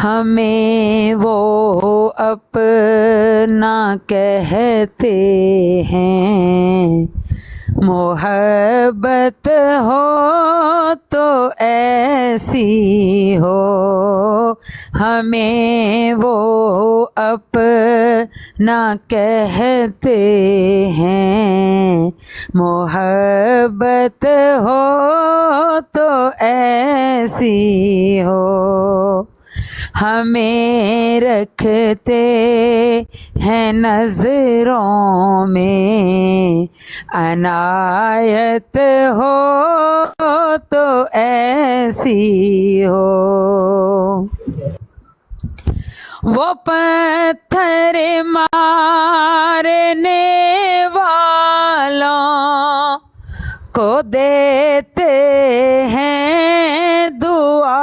ہمیں وہ اپنا کہتے ہیں، محبت ہو تو ایسی ہو، ہمیں وہ اپنا کہتے ہیں، محبت ہو تو ایسی ہو، ہمیں رکھتے ہیں نظروں میں، عنایت ہو تو ایسی ہو، وہ پتھر مارنے والوں کو دیتے ہیں دعا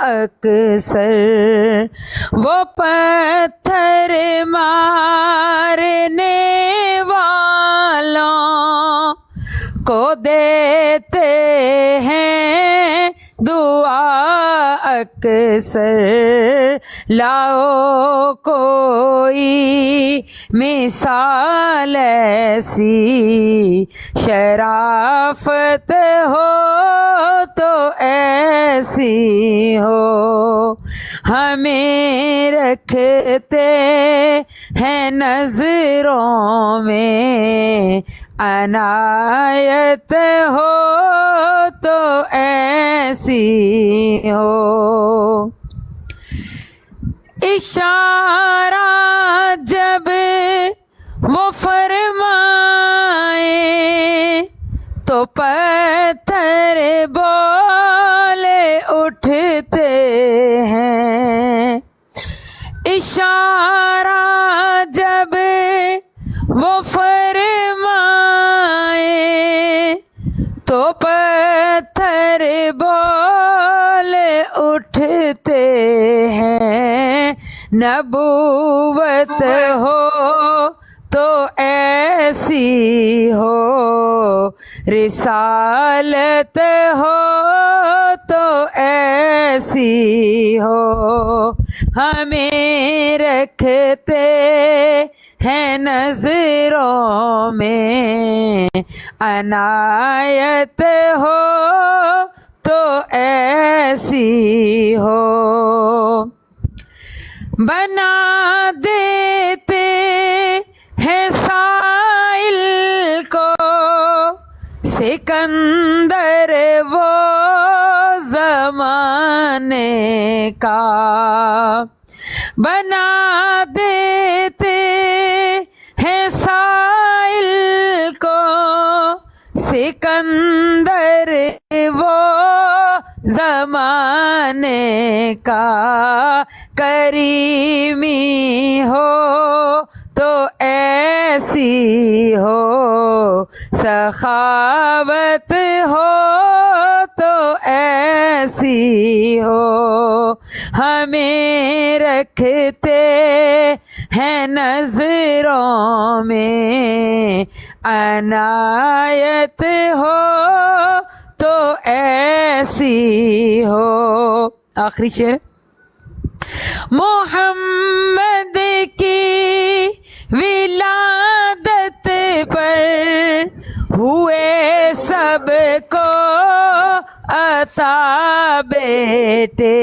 اکثر، وہ پتھر مارنے والوں کو دیتے ہیں دعا اکثر، لاؤ کوئی مثال ایسی، شرافت ہو تو ایسی ہو، ہمیں رکھتے ہیں نظروں میں، عنایت ہو تو ایسی ہو، اشارہ جب وہ فرمائے تو پتھر بولے اٹھتے ہیں، اشارہ جب وہ فرمائے تو پتھر بولے اٹھتے ہیں، نبوت ہو تو ایسی ہو، رسالت ہو تو ایسی ہو، ہمیں رکھتے ہیں نظروں میں، عنایت ہو تو ایسی ہو، بنا دیتے ہیں سائل کو سکندر وہ زمانے کا، بنا دیتے ہیں سائل کو سکندر وہ زمانے کا، کریمی ہو تو ایسی ہو، سخاوت ہو تو ایسی ہو، ہمیں رکھتے ہیں نظروں میں، عنایت ہو تو ایسی ہو، آخری شعر، محمد کی ولادت پر ہوئے سب کو عطا بیٹے،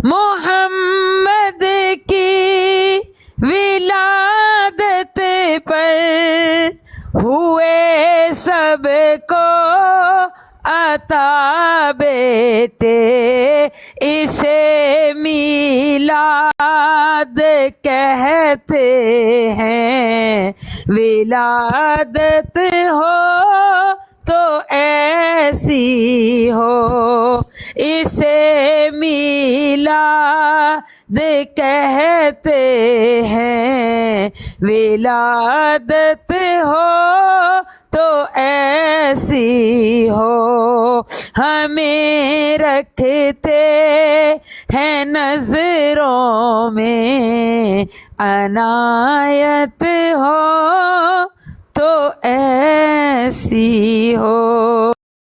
محمد کی ولادت پر ہوئے سب کو عطا بیٹے، اسے میلاد کہتے ہیں، ولادت ہو تو ایسی ہو، اسے میلاد کہتے ہیں، ولادت ہو تو ایسی ہو، ہمیں رکھتے ہیں نظروں میں، عنایت ہو تو ایسی ہو۔